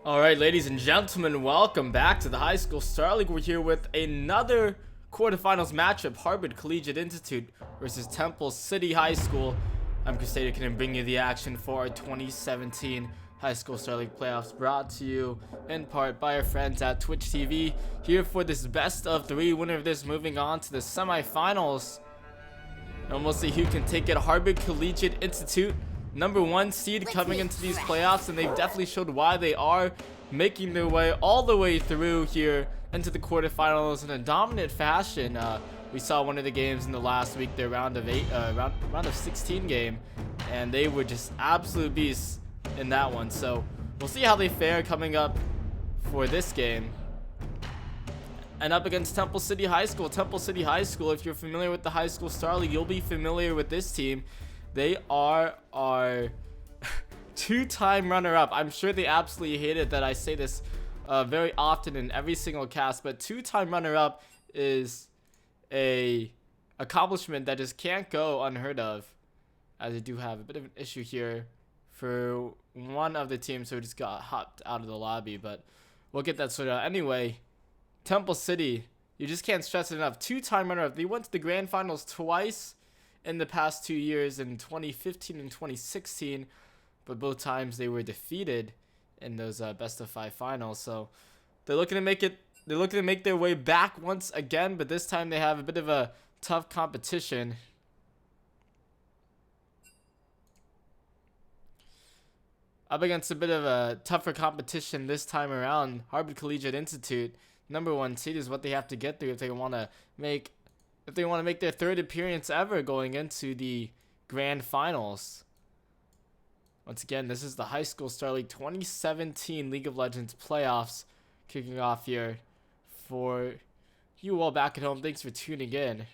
Alright, ladies and gentlemen, welcome back to the High School Star League. We're here with another quarterfinals matchup, Harvard Collegiate Institute versus Temple City High School. I'm Crusader, can bring you the action for our 2017 High School Star League playoffs, brought to you in part by our friends at Twitch TV. Here for this best of three, winner of this moving on to the semifinals. And we'll see who can take it. Harvard Collegiate Institute, #1 seed coming into these playoffs, and they've definitely showed why they are making their way all the way through here into the quarterfinals in a dominant fashion. We saw one of the games in the last week, their round of 16 game, and they were just absolute beasts in that one. So we'll see how they fare coming up for this game. And up against Temple City High School. Temple City High School, if you're familiar with the High School Star League, you'll be familiar with this team. They are our two-time runner-up. I'm sure they absolutely hate it that I say this very often in every single cast, but two-time runner-up is a accomplishment that just can't go unheard of, as I do have a bit of an issue here for one of the teams who just got hopped out of the lobby, but we'll get that sorted out. Anyway, Temple City, you just can't stress it enough. Two-time runner-up. They went to the grand finals twice in the past 2 years, in 2015 and 2016, but both times they were defeated in those best of 5 finals. So they're looking to make it. They're looking to make their way back once again, but this time they have a bit of a tough competition. Up against a bit of a tougher competition this time around, Harvard Collegiate Institute, #1 seed, is what they have to get through if they want to make their third appearance ever going into the grand finals. Once again, this is the High School Star League 2017 League of Legends playoffs kicking off here for you all back at home. Thanks for tuning in.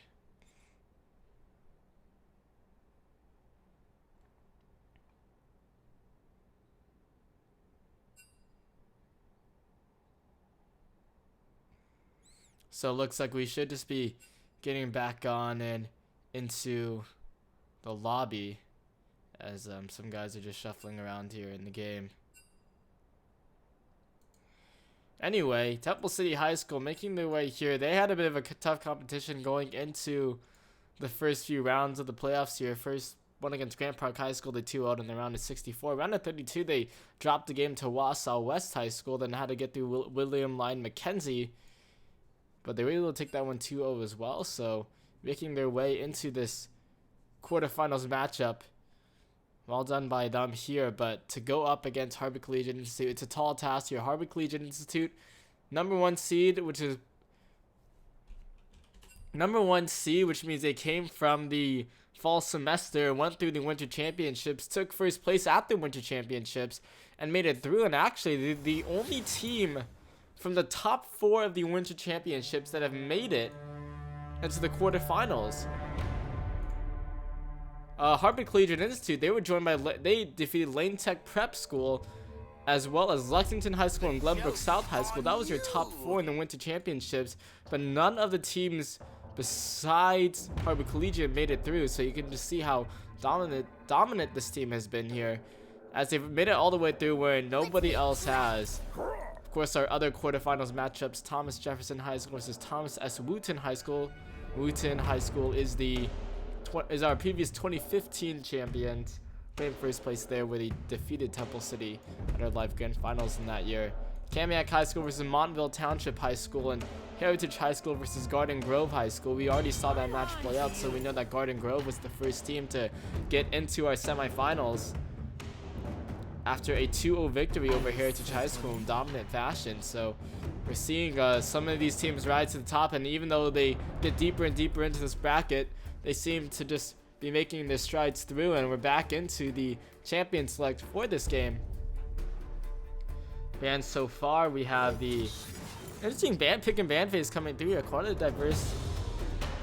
So it looks like we should just be getting back on and into the lobby, as some guys are just shuffling around here in the game. Anyway, Temple City High School making their way here. They had a bit of a tough competition going into the first few rounds of the playoffs here. First one against Grant Park High School, they 2-0 in the round of 64. Round of 32, they dropped the game to Wausau West High School, then had to get through William Lyon Mackenzie. But they were able to take that one 2-0 as well, so making their way into this quarterfinals matchup. Well done by them here, but to go up against Harvard Collegiate Institute, it's a tall task here. Harvard Collegiate Institute, #1 seed, which is #1 seed, which means they came from the fall semester, went through the Winter Championships, took first place at the Winter Championships, and made it through. And actually, the only team from the top 4 of the Winter Championships that have made it into the quarterfinals. Harvard Collegiate Institute, they were joined by, they defeated Lane Tech Prep School, as well as Lexington High School and Glenbrook South High School. That was your top 4 in the Winter Championships, but none of the teams besides Harvard Collegiate made it through. So you can just see how dominant this team has been here, as they've made it all the way through where nobody else has. Of course, our other quarterfinals matchups, Thomas Jefferson High School versus Thomas S. Wooten High School. Wooten High School is our previous 2015 champions, playing first place there, where they defeated Temple City at our live grand finals in that year. Kamiak High School versus Montville Township High School, and Heritage High School versus Garden Grove High School. We already saw that match play out, so we know that Garden Grove was the first team to get into our semifinals after a 2-0 victory over Heritage High School in dominant fashion. So we're seeing some of these teams rise to the top, and even though they get deeper and deeper into this bracket, they seem to just be making their strides through, and we're back into the champion select for this game. And so far, we have the interesting band pick and band phase coming through here. Quite a diverse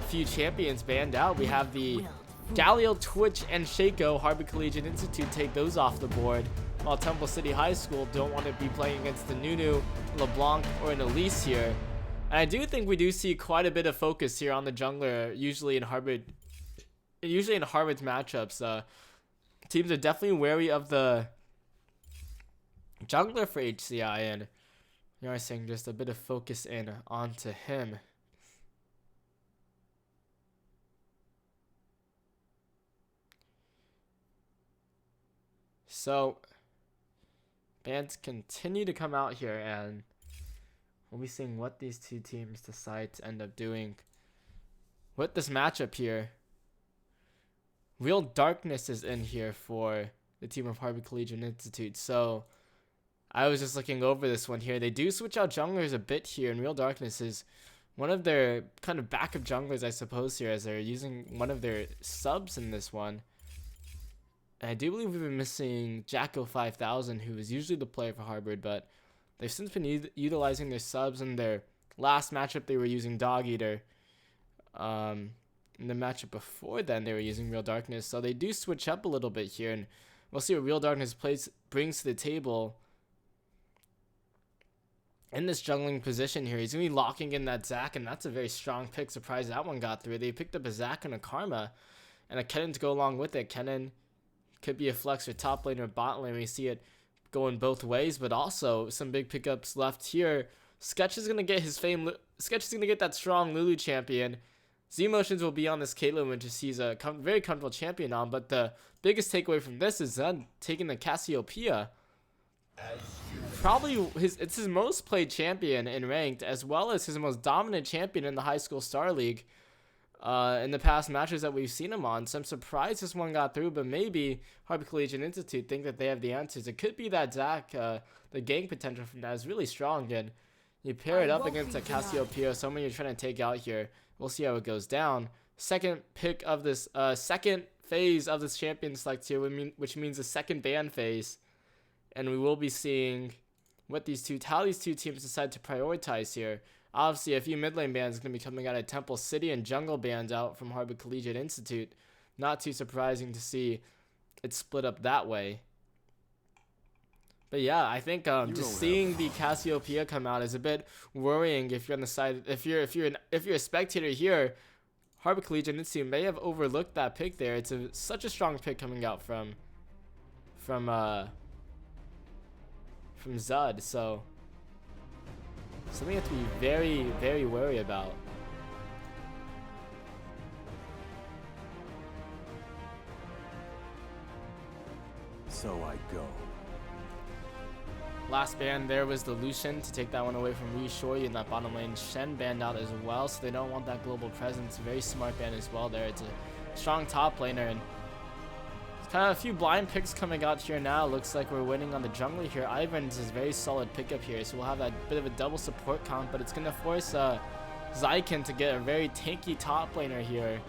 few champions banned out. We have the Galileo, Twitch, and Shaco. Harvard Collegiate Institute take those off the board, while Temple City High School don't want to be playing against the Nunu, LeBlanc, or an Elise here. And I do think we do see quite a bit of focus here on the jungler, usually in Harvard's matchups. Teams are definitely wary of the jungler for HCI, and you are saying just a bit of focus in onto him. So bans continue to come out here, and we'll be seeing what these two teams decide to end up doing with this matchup here. Real Darkness is in here for the team of Harvard Collegiate Institute. So I was just looking over this one here. They do switch out junglers a bit here, and Real Darkness is one of their kind of backup junglers, I suppose, here, as they're using one of their subs in this one. And I do believe we've been missing Jacko 5000, who is usually the player for Harvard, but they've since been utilizing their subs. In their last matchup, they were using Dog Eater. In the matchup before then, they were using Real Darkness. So they do switch up a little bit here, and we'll see what Real Darkness brings to the table in this jungling position here. He's going to be locking in that Zac, and that's a very strong pick. Surprised that one got through. They picked up a Zac and a Karma, and a Kennen to go along with it. Kennen could be a flex for top lane or bot lane. We see it going both ways, but also some big pickups left here. Sketch is going to get his fame. Sketch is going to get that strong Lulu champion. Z-Motions will be on this Caitlyn, which he's a very comfortable champion on, but the biggest takeaway from this is Zed taking the Cassiopeia. Probably it's his most played champion in ranked, as well as his most dominant champion in the High School Star League in the past matches that we've seen him on. So I'm surprised this one got through, but maybe Harvard Collegiate Institute think that they have the answers. It could be that Zac, the gank potential from that is really strong, and you pair it up against a Cassiopeia, someone you're trying to take out here. We'll see how it goes down. Second pick of this, second phase of this champion select here, which means the second ban phase. And we will be seeing what how these two teams decide to prioritize here. Obviously, a few mid lane bans are going to be coming out of Temple City, and jungle bans out from Harvard Collegiate Institute. Not too surprising to see it split up that way. But yeah, I think just seeing the Cassiopeia come out is a bit worrying if you're on the side. If you're a spectator here, Harvard Collegiate Institute may have overlooked that pick there. It's such a strong pick coming out from Zud, so something you have to be very, very wary about. So I go. Last ban there was the Lucian to take that one away from Reashore in that bottom lane. Shen banned out as well, so they don't want that global presence. Very smart ban as well there. It's a strong top laner, and it's kind of a few blind picks coming out here now. Looks like we're winning on the jungler here. Ivans is a very solid pickup here, so we'll have that bit of a double support count, but it's going to force Zykin to get a very tanky top laner here.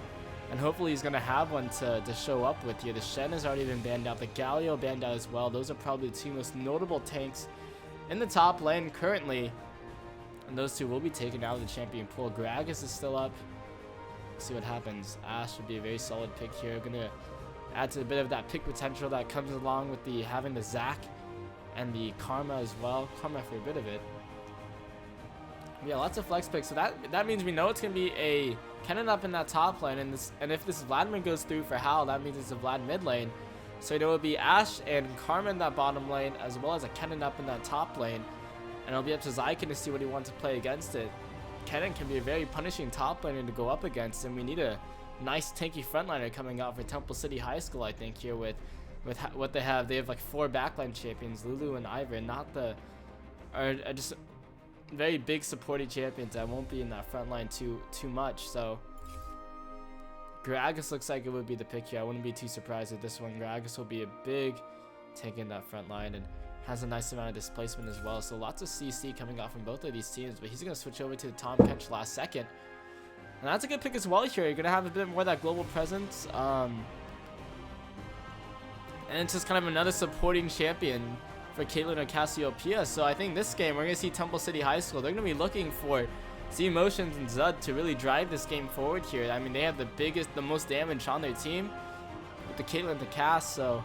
And hopefully he's going to have one to show up with here. The Shen has already been banned out. The Galio banned out as well. Those are probably the two most notable tanks in the top lane currently. And those two will be taken out of the champion pool. Gragas is still up. Let's see what happens. Ashe would be a very solid pick here. Going to add to a bit of that pick potential that comes along with having the Zac and the Karma as well. Karma for a bit of it. Yeah, lots of flex picks. So that means we know it's going to be a Kennen up in that top lane. And if this Vladimir goes through for Hal, that means it's a Vlad mid lane. So it will be Ashe and Karma in that bottom lane, as well as a Kennen up in that top lane. And it'll be up to Zykin to see what he wants to play against it. Kennen can be a very punishing top laner to go up against, and we need a nice tanky frontliner coming out for Temple City High School, I think, here with what they have. They have like 4 backline champions, Lulu and Ivern, are just very big supporting champions that won't be in that front line too much. So Gragas looks like it would be the pick here. I wouldn't be too surprised at this one. Gragas will be a big tank in that front line and has a nice amount of displacement as well. So lots of CC coming out from both of these teams, but he's going to switch over to the Tom Kench last second. And that's a good pick as well here. You're going to have a bit more of that global presence. And it's just kind of another supporting champion for Caitlyn or Cassiopeia. So I think this game, we're going to see Temple City High School. They're going to be looking for Z-Motions and Zud to really drive this game forward here. I mean, they have the most damage on their team with the Caitlyn to cast. So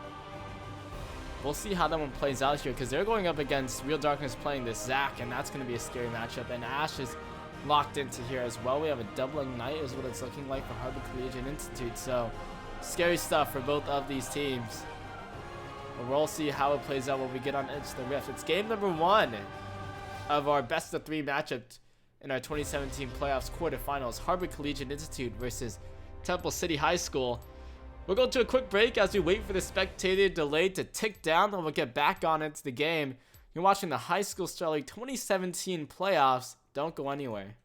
we'll see how that one plays out here, because they're going up against Real Darkness playing this Zac, and that's going to be a scary matchup. And Ashe is locked into here as well. We have a doubling knight is what it's looking like for Harvard Collegiate Institute. So scary stuff for both of these teams. But we'll see how it plays out when we get on Into the Rift. It's game number 1 of our best of 3 matchup in our 2017 playoffs quarterfinals. Harvard Collegiate Institute versus Temple City High School. We'll go to a quick break as we wait for the spectator delay to tick down, and we'll get back on into the game. You're watching the High School Star League 2017 playoffs. Don't go anywhere.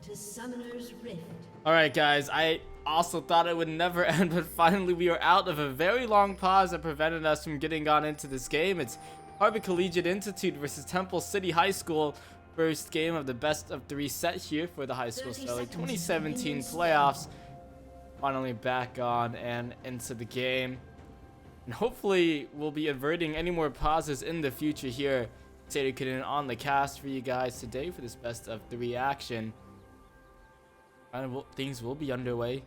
to Summoner's Rift. Alright guys, I also thought it would never end, but finally we are out of a very long pause that prevented us from getting on into this game. It's Harbor Collegiate Institute versus Temple City High School. First game of the best of 3 set here for the high school Starlight 2017 playoffs. Finally back on and into the game. And hopefully we'll be averting any more pauses in the future here. Sadie on the cast for you guys today for this best of 3 action. Things will be underway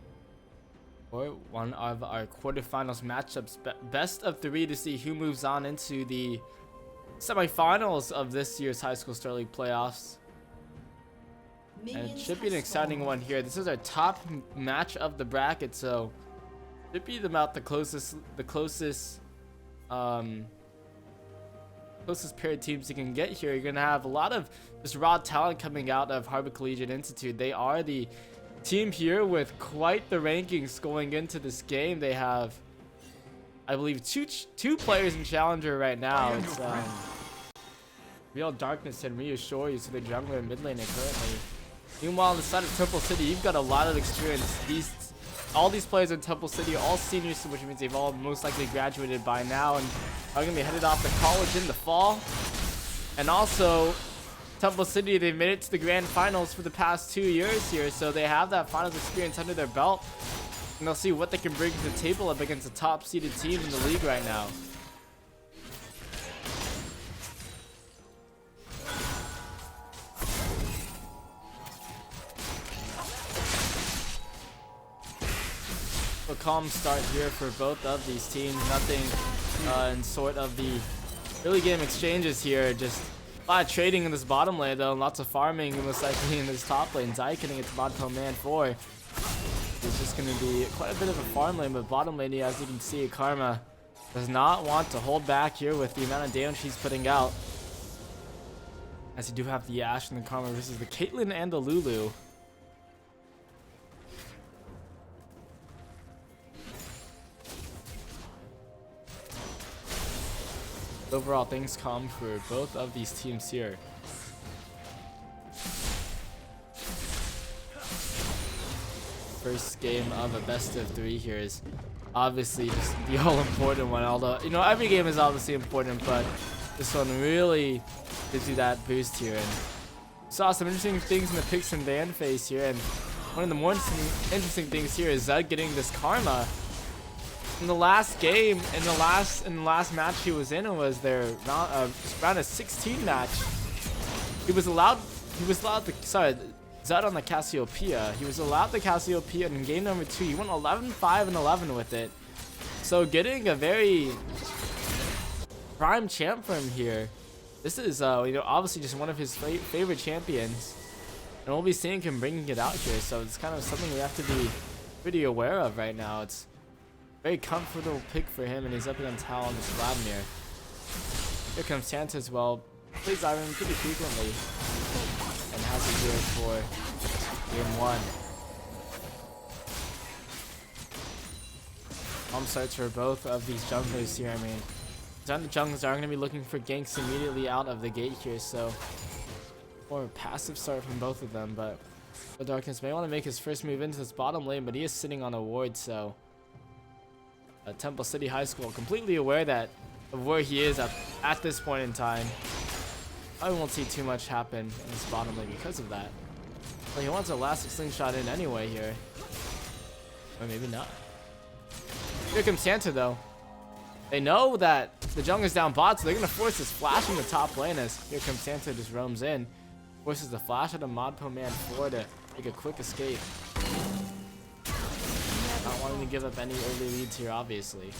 for one of our quarterfinals matchups, best of 3, to see who moves on into the semifinals of this year's High School Star League playoffs. And it should be an exciting one here. This is our top match of the bracket, so should be about the closest pair of teams you can get here. You're gonna have a lot of just raw talent coming out of Harbor Collegiate Institute. They are the team here with quite the rankings going into this game. They have, I believe, two players in Challenger right now. It's Real Darkness and Reassure You, so they're jungler and mid laner currently. Meanwhile, on the side of Temple City, you've got a lot of experience. All these players in Temple City are all seniors, which means they've all most likely graduated by now and are going to be headed off to college in the fall. And also, Temple City, they've made it to the grand finals for the past 2 years here, so they have that finals experience under their belt. And they'll see what they can bring to the table up against a top-seeded team in the league right now. A calm start here for both of these teams. Nothing in sort of the early game exchanges here. Just a lot of trading in this bottom lane though, and lots of farming most likely in this top lane. Zai getting it to bottom man 4. It's just going to be quite a bit of a farm lane, but bottom lane, as you can see, Karma does not want to hold back here with the amount of damage he's putting out. As you do have the Ashe and the Karma versus the Caitlyn and the Lulu. Overall, things calm for both of these teams here. First game of a best of 3 here is obviously just the all-important one. Although, you know, every game is obviously important, but this one really gives you that boost here. And saw some interesting things in the Pix and Van phase here, and one of the more interesting things here is Zud getting this Karma. In the last game, in the last match he was in, it was their round of 16 match. He was allowed to, sorry, Zud on the Cassiopeia. He was allowed the Cassiopeia in game number 2. He went 11-5-11 with it. So getting a very prime champ from here. This is, you know, obviously just one of his favorite champions, and we'll be seeing him bringing it out here. So it's kind of something we have to be pretty aware of right now. It's very comfortable pick for him, and he's up against Hal on this Vladimir. Here comes Santa as well. Plays Iron pretty frequently, and has it here for game 1. Home starts for both of these junglers here. I mean, the junglers are going to be looking for ganks immediately out of the gate here, so more of a passive start from both of them. But the Darkness may want to make his first move into this bottom lane, but he is sitting on a ward, so Temple City High School completely aware of where he is at this point in time. I won't see too much happen in this bottom lane because of that. But he wants a Elastic Slingshot in anyway here. Or maybe not. Here comes Santa though. They know that the jungler's down bot, so they're going to force this flash in the top lane as here comes Santa, just roams in. Forces the flash out of Modpo Man 4 to make a quick escape. Not wanting to give up any early leads here, obviously. Lane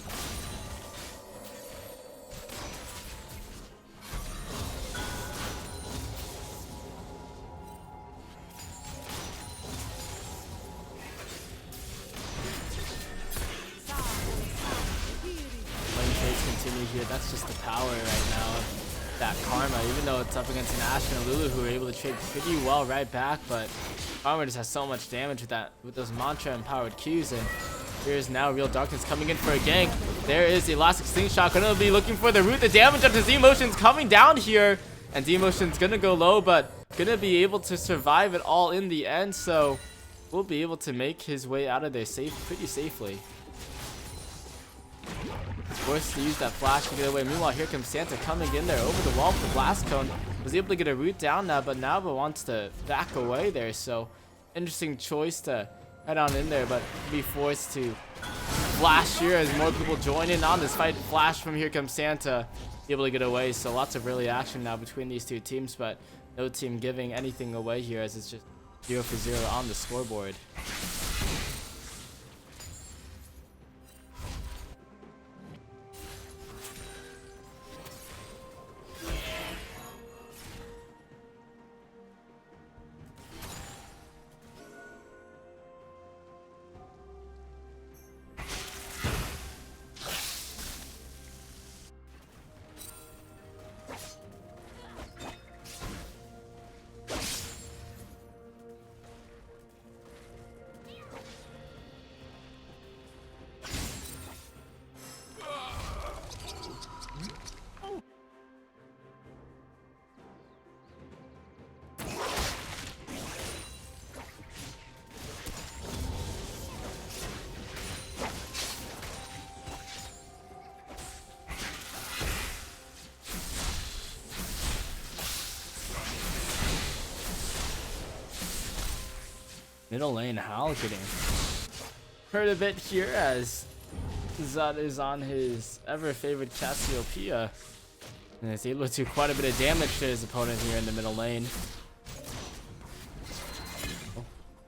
trades continue here. That's just the power right now of that Karma, even though it's up against an Ashe and a Lulu who are able to trade pretty well right back, but Karma just has so much damage with those mantra empowered Qs, and here's now Real Darkness coming in for a gank. There is the Elastic Slingshot, gonna be looking for the root. The damage of the Z motions coming down here. And D-Motion's gonna go low, but gonna be able to survive it all in the end, so will be able to make his way out of there pretty safely. Forced to use that flash to get away. Meanwhile, here comes Santa coming in there over the wall for the blast cone. Was able to get a root down now, but Nava wants to back away there. So interesting choice to head on in there, but be forced to flash here as more people join in on this fight. Flash from Here Comes Santa, able to get away. So lots of really action now between these two teams, but no team giving anything away here as it's just 0 for 0 on the scoreboard. Middle lane, Hal getting hurt a bit here as Zud is on his ever-favorite Cassiopeia. And is able to do quite a bit of damage to his opponent here in the middle lane.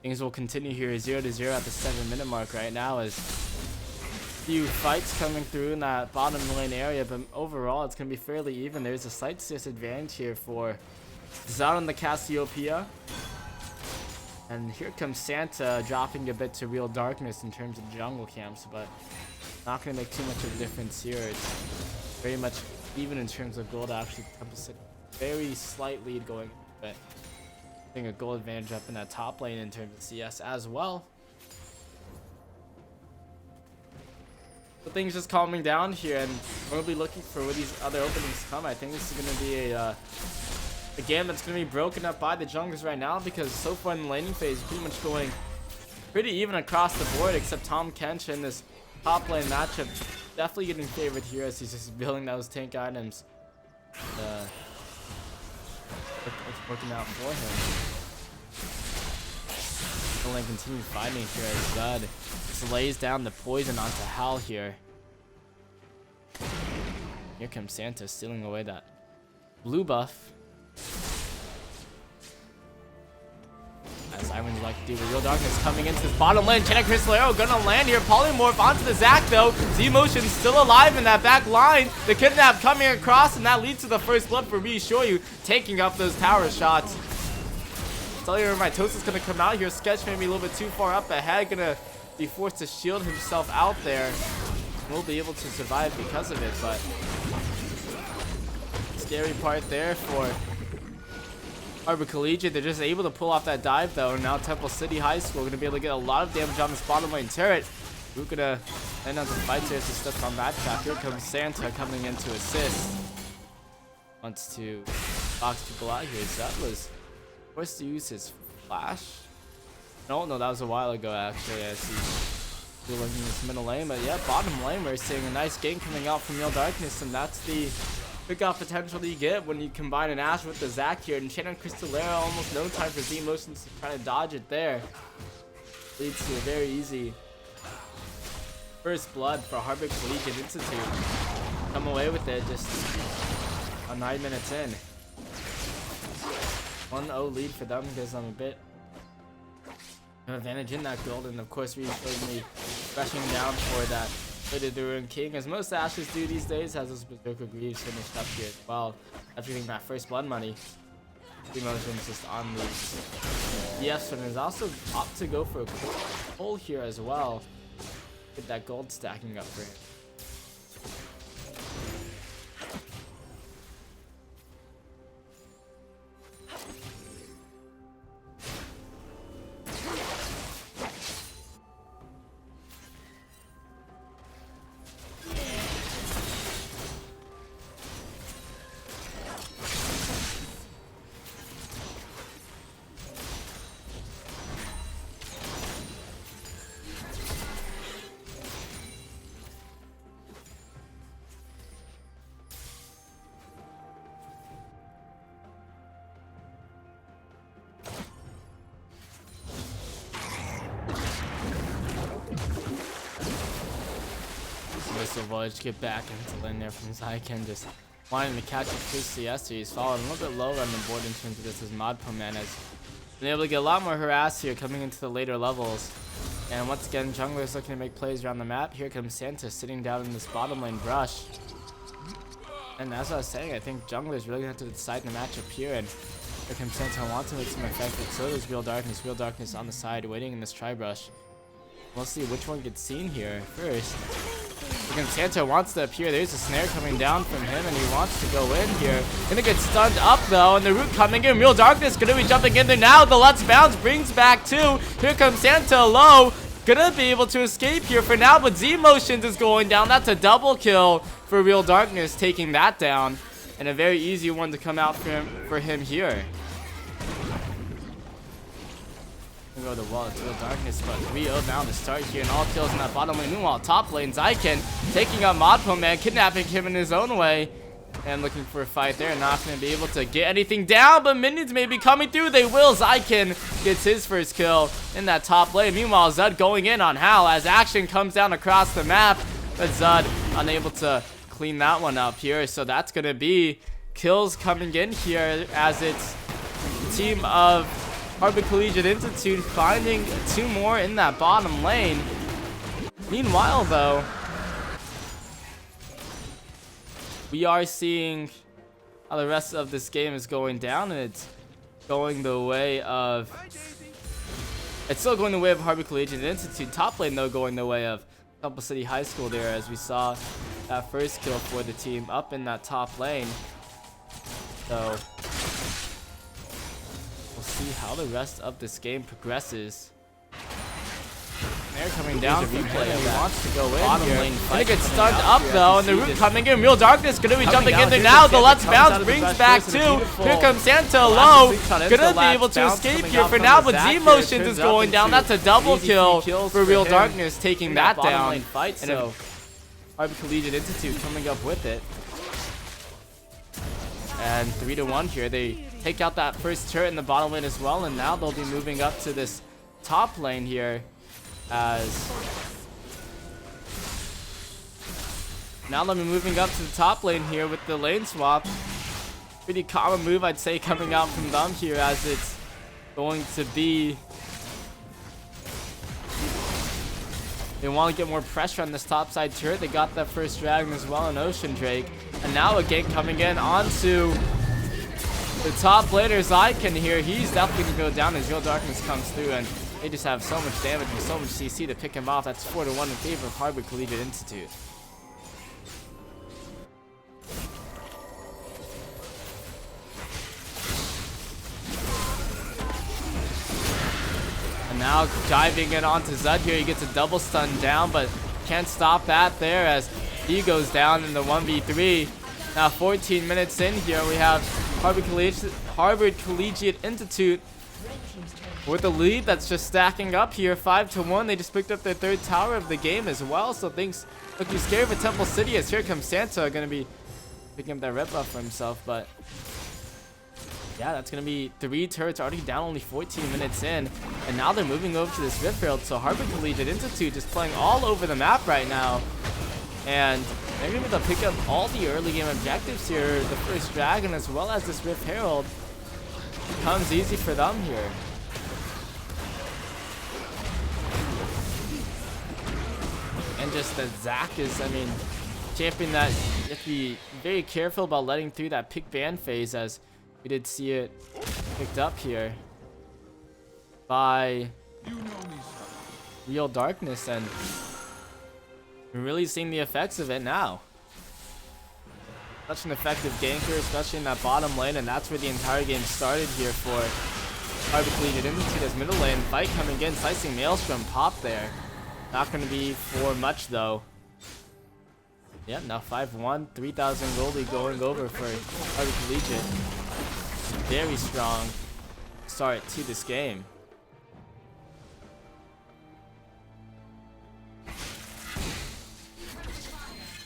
Things will continue here 0 to 0 at the 7-minute mark right now as few fights coming through in that bottom lane area, but overall it's going to be fairly even. There's a slight disadvantage here for Zud on the Cassiopeia. And here comes Santa dropping a bit to real darkness in terms of jungle camps, but not going to make too much of a difference here. It's very much even in terms of gold. Actually, Temple's very slight lead going, but I think a gold advantage up in that top lane in terms of CS as well. But things just calming down here, and we'll be looking for where these other openings come. I think this is going to be a game that's going to be broken up by the junglers right now, because so far in the laning phase, pretty much going pretty even across the board, except Tom Kench in this top lane matchup definitely getting favored here as he's just building those tank items. It's working out for him. The lane continues fighting here as Zud just lays down the poison onto Hal here. Here comes Santa stealing away that blue buff. As Irons like to do with real darkness coming into this bottom lane. Chena Cristolero gonna land here. Polymorph onto the Zac though. Z-Motion still alive in that back line. The kidnap coming across, and that leads to the first blood for Shoyu, taking up those tower shots. Cellular Mitosis gonna come out here. Sketch maybe a little bit too far up ahead. Gonna be forced to shield himself out there. Will be able to survive because of it, but scary part there for Harbor Collegiate. They're just able to pull off that dive though, and now Temple City High School going to be able to get a lot of damage on this bottom lane turret. We're going to end on some fights here to stuff on that track. Here comes Santa coming in to assist. Wants to box people out here. So that was forced to use his flash. No, that was a while ago actually. I see still looking in this middle lane, but yeah, bottom lane we're seeing a nice game coming out from Real Darkness, and that's the pick-off potential that you get when you combine an Ash with the Zac here. And Shannon Cristolero, almost no time for Z-Motion to try to dodge it there. Leads to a very easy first blood for Harbor Collegiate Institute. Come away with it just 9 minutes in. 1-0 lead for them because I'm a bit of advantage in that gold, and of course we showed me rushing down for that the Ruined King, as most Ashes do these days, has this Berserker Greaves finished up here as well. After getting that first blood money, Z-Motion's just on the DF, and is also opt to go for a quick pull here as well. Get that gold stacking up for him. Crystal Voyage to get back into lane there from Zyken, just wanting to catch his first CS. He's fallen a little bit lower on the board in terms of this as Modpo Man has been able to get a lot more harass here coming into the later levels. And once again, junglers looking to make plays around the map. Here comes Santa sitting down in this bottom lane brush. And as I was saying, I think junglers really have to decide the matchup here. And here comes Santa wants to make some effect, but so does Real Darkness. Real Darkness on the side waiting in this tri-brush. We'll see which one gets seen here first. Here comes Santa wants to appear. There's a snare coming down from him, and he wants to go in here. Gonna get stunned up though, and the root coming in. Real Darkness gonna be jumping in there now. The Let's Bounce brings back two. Here comes Santa low. Gonna be able to escape here for now, but Z Motions is going down. That's a double kill for Real Darkness, taking that down. And a very easy one to come out for him here. Go the wall to Real Darkness, but 3-0 now to start here, and all kills in that bottom lane. Meanwhile, top lane, Zyken taking out Modpo Man, kidnapping him in his own way, and looking for a fight there. Not going to be able to get anything down, but minions may be coming through. They will. Zyken gets his first kill in that top lane. Meanwhile, Zud going in on Hal as action comes down across the map, but Zud unable to clean that one up here. So that's going to be kills coming in here as it's the team of Harbor Collegiate Institute finding two more in that bottom lane. Meanwhile, though, we are seeing how the rest of this game is going down, and it's going the way of... It's still going the way of Harbor Collegiate Institute. Top lane, though, going the way of Temple City High School there, as we saw that first kill for the team up in that top lane. So see how the rest of this game progresses. They're coming down from play. He wants to go in here. Gonna get stunned up though, and the root coming in. Real Darkness gonna be jumping in there now. The Let's Bounce brings back two. Here comes Santa low. Gonna be able to escape here for now, but Z Motions is going down. That's a double kill for Real Darkness, taking that down. And Harbor Collegiate Institute coming up with it. And 3-1 here. They take out that first turret in the bottom lane as well, and now they'll be moving up to this top lane here as now they'll be moving up to the top lane here with the lane swap. Pretty common move, I'd say, coming out from them here, as it's going to be they want to get more pressure on this top side turret. They got that first dragon as well, an Ocean Drake, and now a gank coming in onto the top laner. Zyken here, he's definitely gonna go down as Real Darkness comes through, and they just have so much damage and so much CC to pick him off. That's 4-1 in favor of Harbor Collegiate Institute. And now diving in onto Zud here, he gets a double stun down, but can't stop that there as he goes down in the 1v3. Now 14 minutes in here, we have Harbor Collegiate Institute with a lead that's just stacking up here, 5-1. They just picked up their third tower of the game as well, so things looking scary for Temple City, as here comes Santa, gonna be picking up that red buff for himself. But yeah, that's gonna be 3 turrets already down, only 14 minutes in, and now they're moving over to this Rift Herald. So Harbor Collegiate Institute just playing all over the map right now, and they're gonna be able to pick up all the early game objectives here. The first dragon as well as this Rift Herald becomes easy for them here. And just that Zac is, I mean, champion that you have to be very careful about letting through that pick ban phase, as we did see it picked up here by Real Darkness, and we're really seeing the effects of it now. Such an effective ganker, especially in that bottom lane, and that's where the entire game started here for Harbor Collegiate Institute, as middle lane fight coming in, slicing Maelstrom pop there. Not going to be for much though. Yeah, now 5-1, 3,000 goldie going over for Harbor Collegiate. Very strong start to this game.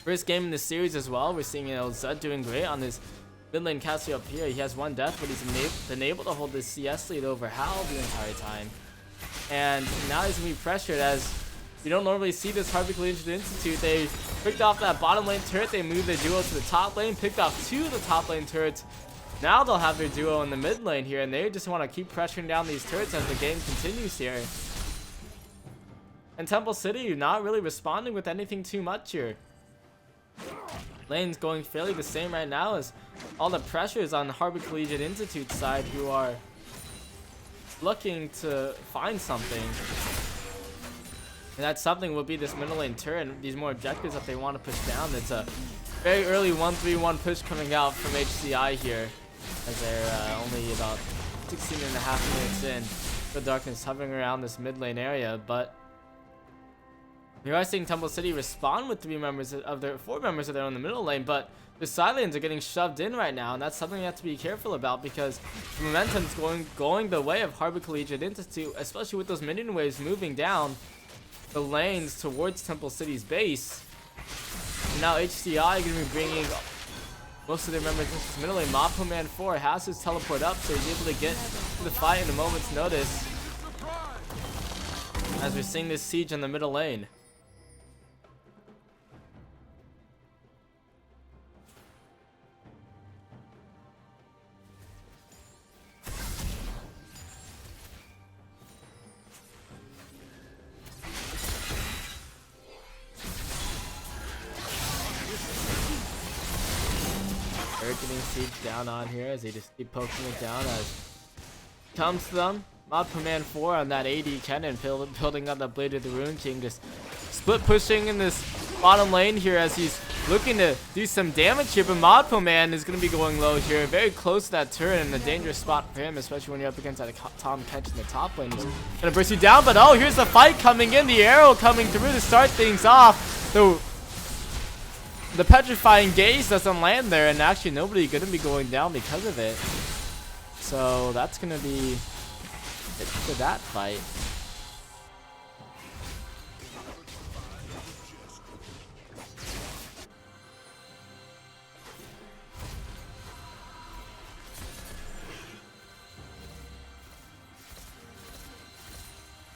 First game in the series as well. We're seeing Zud doing great on this mid lane castle up here. He has 1 death, but he's been able to hold this CS lead over Hal the entire time. And now he's going to be pressured, as you don't normally see this Harbor Collegiate Institute. They Picked off that bottom lane turret. They moved their duo to the top lane. Picked off 2 of the top lane turrets. Now they'll have their duo in the mid lane here, and they just want to keep pressuring down these turrets as the game continues here. And Temple City not really responding with anything too much here. Lane's going fairly the same right now as all the pressures on Harvard Collegiate Institute's side, who are looking to find something. And that something will be this middle lane turret and these more objectives that they want to push down. It's a very early 1-3-1 push coming out from HCI here, as they're only about 16.5 minutes in. The darkness hovering around this mid lane area, but we are seeing Temple City respond with 4 members of their own in the middle lane, but the side lanes are getting shoved in right now, and that's something you have to be careful about because the momentum's going the way of Harvard Collegiate Institute, especially with those minion waves moving down the lanes towards Temple City's base. And now HCI going to be bringing most of their members into this middle lane. Mapo Man 4 has his teleport up, so he's able to get to the fight in a moment's notice as we're seeing this siege in the middle lane. They're getting siege down on here as they just keep poking it down as comes to them. Mod Command 4 on that AD cannon building up that Blade of the Rune King, just split pushing in this bottom lane here as he's looking to do some damage here, but Modpo Man is going to be going low here, very close to that turret and a dangerous spot for him, especially when you're up against that Tom Kench in the top lane. He's going to burst you down, but oh, here's the fight coming in, the arrow coming through to start things off. The petrifying gaze doesn't land there, and actually nobody going to be going down because of it. So that's going to be it for that fight.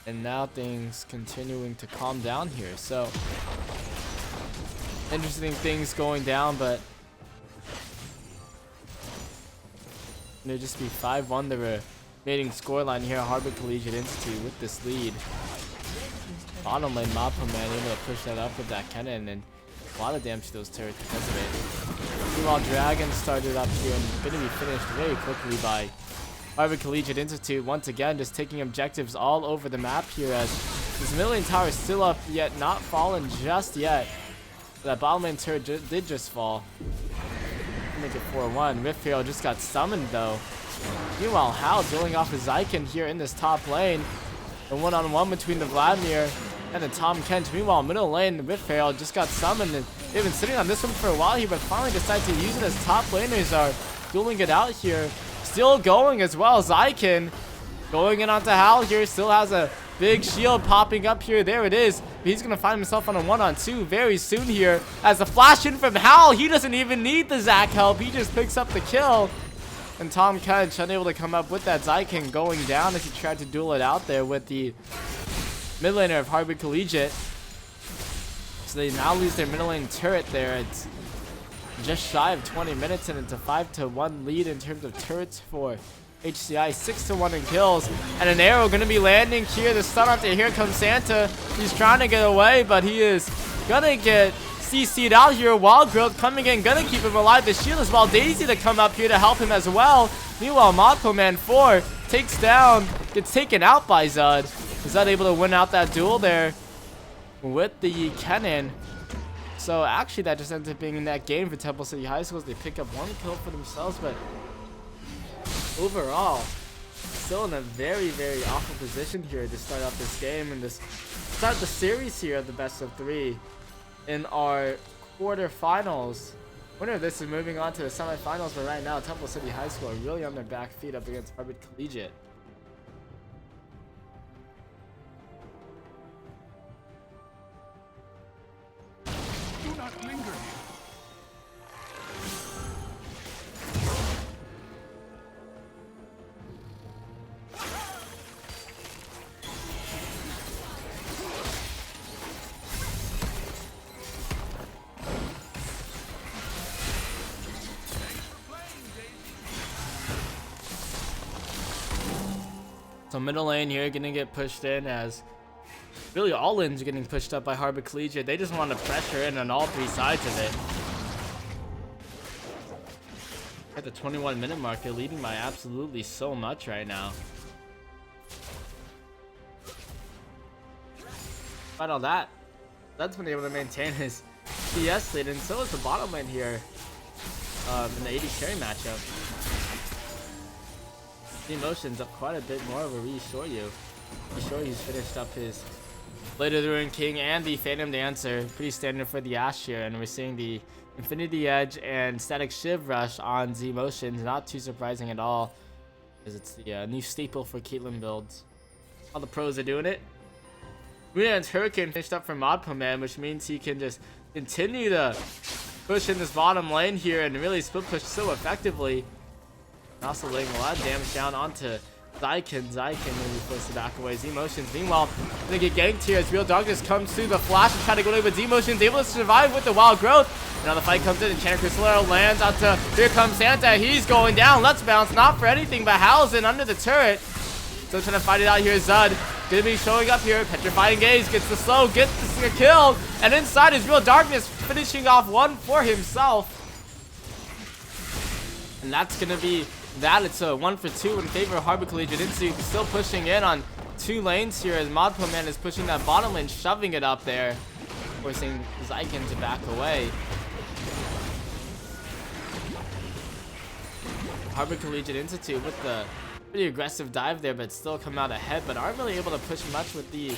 And now things continuing to calm down here. So interesting things going down, but it'll just be 5-1 the remaining scoreline here at Harvard Collegiate Institute with this lead. Bottom lane Mappa Man able to push that up with that cannon and a lot of damage to those turrets because of it. Meanwhile, Dragon started up here and going to be finished very quickly by Harvard Collegiate Institute. Once again, just taking objectives all over the map here as this middle lane tower is still up, yet not fallen just yet. That bottom lane turret did just fall. Make it 4-1. Rift Hero just got summoned though. Meanwhile, Hal dealing off his Zykin here in this top lane. The one-on-one between the Vladimir and the Tom Kench. Meanwhile, middle lane, the Rift Hero just got summoned. And they've been sitting on this one for a while here, but finally decided to use it as top laners are dueling it out here. Still going as well. Zykin going in onto Hal here. Still has a big shield popping up here. There it is. He's going to find himself on a 1-on-2 very soon here. As a flash in from Hal, he doesn't even need the Zac help. He just picks up the kill. And Tom Kench unable to come up with that Zykin going down as he tried to duel it out there with the mid laner of Harvard Collegiate. So they now lose their middle lane turret there. It's just shy of 20 minutes and it's a 5-1 lead in terms of turrets for HCI. 6-1 in kills, and an arrow going to be landing here. The stun after here comes Santa. He's trying to get away, but he is gonna get CC'd out here. Wild Growth coming in, gonna keep him alive. The shield as well. Daisy to come up here to help him as well. Meanwhile, Modpo Man 4 takes down, gets taken out by Zud. Zud able to win out that duel there with the cannon. So actually that just ends up being in that game for Temple City High School as they pick up 1 kill for themselves, but overall still in a very, very awful position here to start off this game and this start the series here of the best of 3 in our quarterfinals. Winner of this is moving on to the semifinals, but right now Temple City High School are really on their back feet up against Harvard Collegiate. Do not linger here. So middle lane here gonna get pushed in as really all lanes are getting pushed up by Harvard Collegiate. They just want to pressure in on all three sides of it. At the 21-minute mark, they're leading by absolutely so much right now. Despite all that, Zed's been able to maintain his CS lead, and so is the bottom lane here in the AD carry matchup. The emotions up quite a bit more of a Reassure Reassure's finished up his Blade of the Ruined King and the Phantom Dancer. Pretty standard for the Ashe here, and we're seeing the Infinity Edge and Static Shiv Rush on Z Motions. Not too surprising at all, because it's the new staple for Caitlyn builds. All the pros are doing it. Ruin's Hurricane finished up for Modpo Man, which means he can just continue to push in this bottom lane here and really split push so effectively. And also laying a lot of damage down onto Zykin. Zykin will be forced to back away. Z-Motions, meanwhile, gonna get ganked here as Real Darkness comes through the flash and try to go away, but Z-Motions able to survive with the wild growth. And now the fight comes in, and Enchanted Crystal lands out to, here comes Santa. He's going down. Let's bounce, not for anything, but Howl's in under the turret. Still trying to fight it out here. Zud gonna be showing up here. Petrifying Gaze gets the slow, gets the kill, and inside is Real Darkness finishing off one for himself. And that's gonna be that. It's a 1 for 2 in favor of Harvard Collegiate. Institute still pushing in on 2 lanes here as Modpo Man is pushing that bottom lane, shoving it up there, forcing Zykin to back away. Harvard Collegiate Institute with the pretty aggressive dive there, but still come out ahead, but aren't really able to push much with the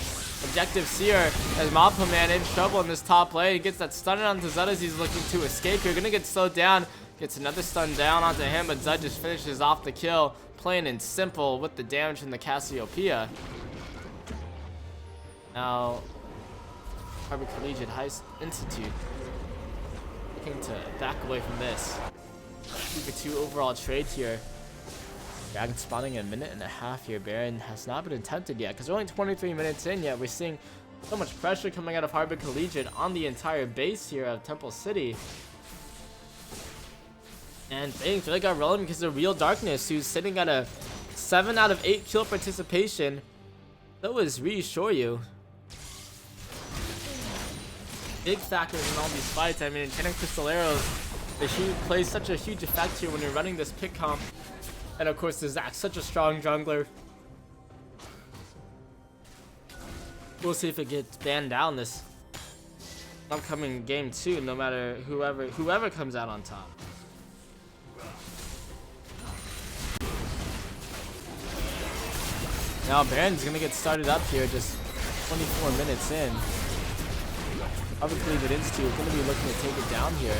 objective Seer as Modpo Man in trouble in this top lane. He gets that stun onto Zud as he's looking to escape here. Gonna get slowed down. Gets another stun down onto him, but Zud just finishes off the kill. Plain and simple with the damage from the Cassiopeia. Now, Harvard Collegiate Institute looking to back away from this. 2 for 2 overall trade here. Dragon spawning in a minute and a half here. Baron has not been attempted yet because we're only 23 minutes in yet. We're seeing so much pressure coming out of Harvard Collegiate on the entire base here of Temple City. And things really got rolling because of Real Darkness, who's sitting at a 7 out of 8 kill participation. So is Reassure You. Big factors in all these fights. I mean, Enchanted Crystal Arrows, plays such a huge effect here when you're running this pick comp. And of course, Zach's such a strong jungler. We'll see if it gets banned down this upcoming game too, no matter whoever comes out on top. Now Baron's gonna get started up here just 24 minutes in. Obviously, the Institute is gonna be looking to take it down here.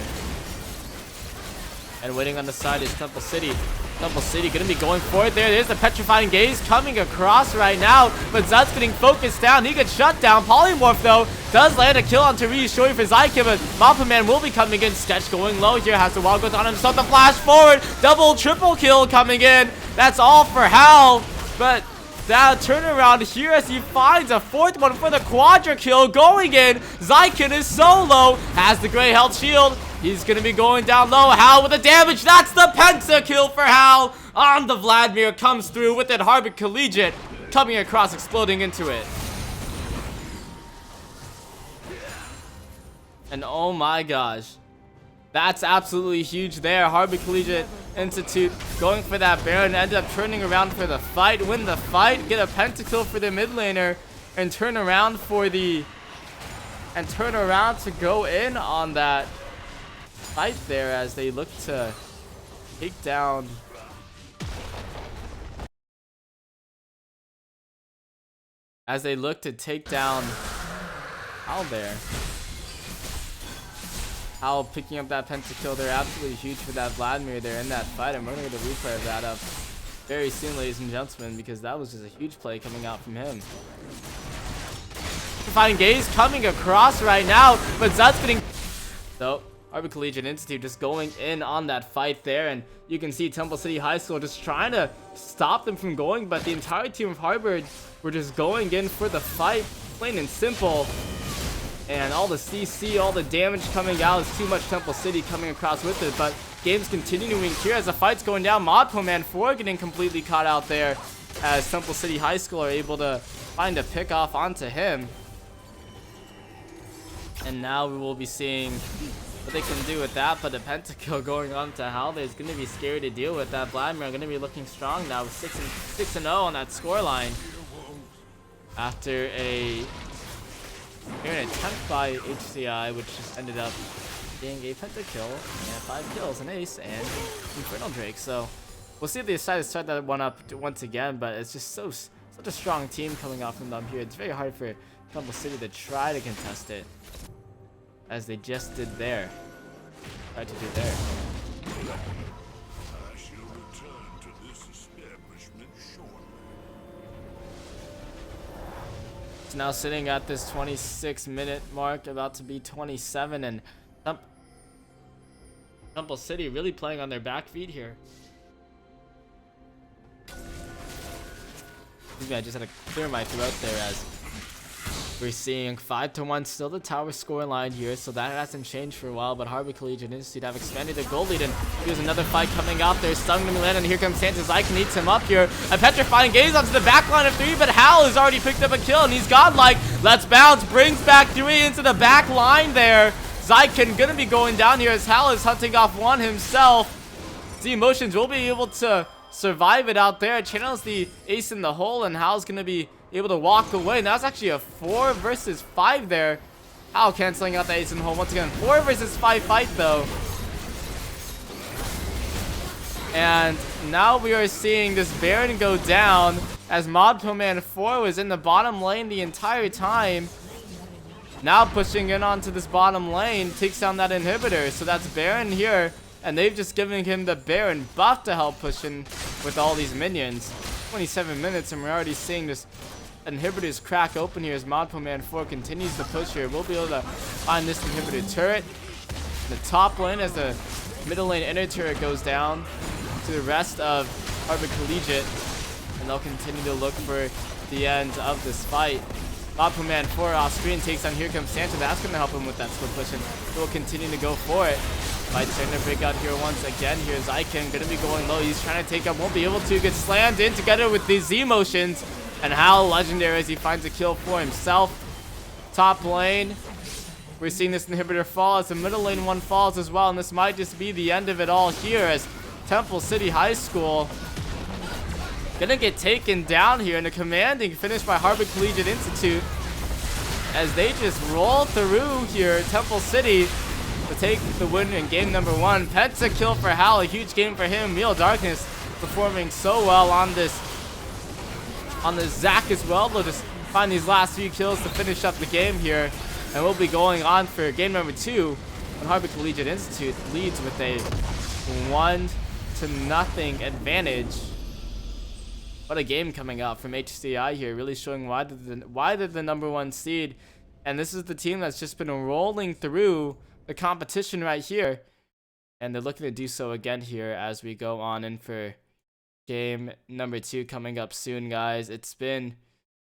And waiting on the side is Temple City. Temple City gonna be going for it there. There's the Petrifying Gaze coming across right now, but Zud's getting focused down. He gets shut down. Polymorph, though, does land a kill onto Reassure for Zykin, but Modpo Man will be coming in. Sketch going low here. Has the wild growth on himself. The flash forward. Double, triple kill coming in. That's all for Hal, but that turnaround here as he finds a 4th one for the quadra kill going in. Zykin is solo. Has the gray health shield. He's going to be going down low. Hal with the damage. That's the penta kill for Hal. On the Vladimir comes through with it. Harvard Collegiate coming across, exploding into it. And oh my gosh. That's absolutely huge there. Harvard Collegiate Institute going for that Baron. Ended up turning around for the fight. Win the fight. Get a pentakill for the mid laner. And turn around to go in on that fight there as they look to take down Hal there. Hal picking up that pentakill there, absolutely huge for that Vladimir there in that fight. I'm going to get a replay of that up very soon, ladies and gentlemen, because that was just a huge play coming out from him. Finding Gaze coming across right now, but Zud's getting... So, Harvard Collegiate Institute just going in on that fight there, and you can see Temple City High School just trying to stop them from going, but the entire team of Harvard were just going in for the fight, plain and simple. And all the CC, all the damage coming out is too much. Temple City coming across with it, but game's continuing here as the fight's going down. Modpo Man 4 getting completely caught out there. as Temple City High School are able to find a pick off onto him. And now we will be seeing what they can do with that, but the pentakill going on to Hal is going to be scary to deal with. That Vladimir going to be looking strong now with 6-0 on that scoreline. After an attempt by HCI, which just ended up being a pentakill and 5 kills, an ace, and Infernal Drake. So we'll see if they decide to start that one up once again, but it's just such a strong team coming off from them here. It's very hard for Temple City to try to contest it, as they just did there. Tried to do there. I shall return to this establishment shortly. It's now sitting at this 26-minute mark, about to be 27, and Temple City really playing on their back feet here. I just had to clear my throat there, as we're seeing 5-1 still the tower score line here, so that hasn't changed for a while. But Harbor Collegiate Institute have expanded their goal lead, and here's another fight coming out there. Stung to Milan, and here comes Santos. Zykan eats him up here. A petrifying gaze onto the back line of 3, but Hal has already picked up a kill, and he's godlike. Let's bounce, brings back 3 into the back line there. Zykan gonna be going down here as Hal is hunting off 1 himself. Z Emotions will be able to survive it out there. Channels the ace in the hole, and Hal's gonna be able to walk away. And that's actually a 4 versus 5 there. Hal canceling out the ace in the hole once again. 4 versus 5 fight though. And now we are seeing this Baron go down, as Modpo Man 4 was in the bottom lane the entire time. Now pushing in onto this bottom lane, takes down that inhibitor. So that's Baron here, and they've just given him the Baron buff to help push in with all these minions. 27 minutes, and we're already seeing this inhibitors crack open here as Modpo Man 4 continues to push here. We'll be able to find this inhibitor turret in the top lane as the middle lane inner turret goes down to the rest of Harbor Collegiate, and they'll continue to look for the end of this fight. Modpo Man 4 off screen takes on Here Comes Santa. That's going to help him with that split push, and he'll continue to go for it. Fight's starting to break out here once again. Here's Zykan going to be going low. He's trying to take up, won't be able to. Gets slammed in together with these Z motions. And Hal legendary as he finds a kill for himself. Top lane, we're seeing this inhibitor fall as the middle lane one falls as well. And this might just be the end of it all here, as Temple City High School gonna get taken down here, and a commanding finish by Harbor Collegiate Institute as they just roll through here. Temple City to take the win in game number 1. Penta kill for Hal, a huge game for him. Meal Darkness performing so well on this Zac as well. They'll just find these last few kills to finish up the game here, and we'll be going on for game number 2 when Harbor Collegiate Institute leads with a 1-0 advantage. What a game coming out from HCI here, really showing why they're the number 1 seed. And this is the team that's just been rolling through the competition right here. And they're looking to do so again here as we go on in for game number 2 coming up soon, guys. It's been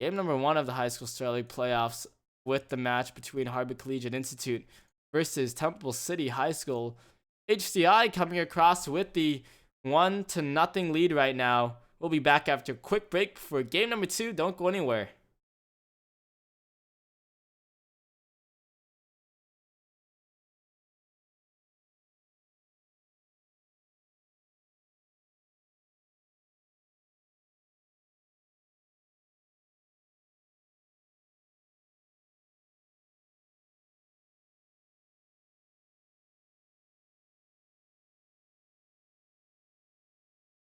game number 1 of the High School Star League playoffs with the match between Harbor Collegiate Institute versus Temple City High School. HCI coming across with the 1-0 lead right now. We'll be back after a quick break for game number 2. Don't go anywhere.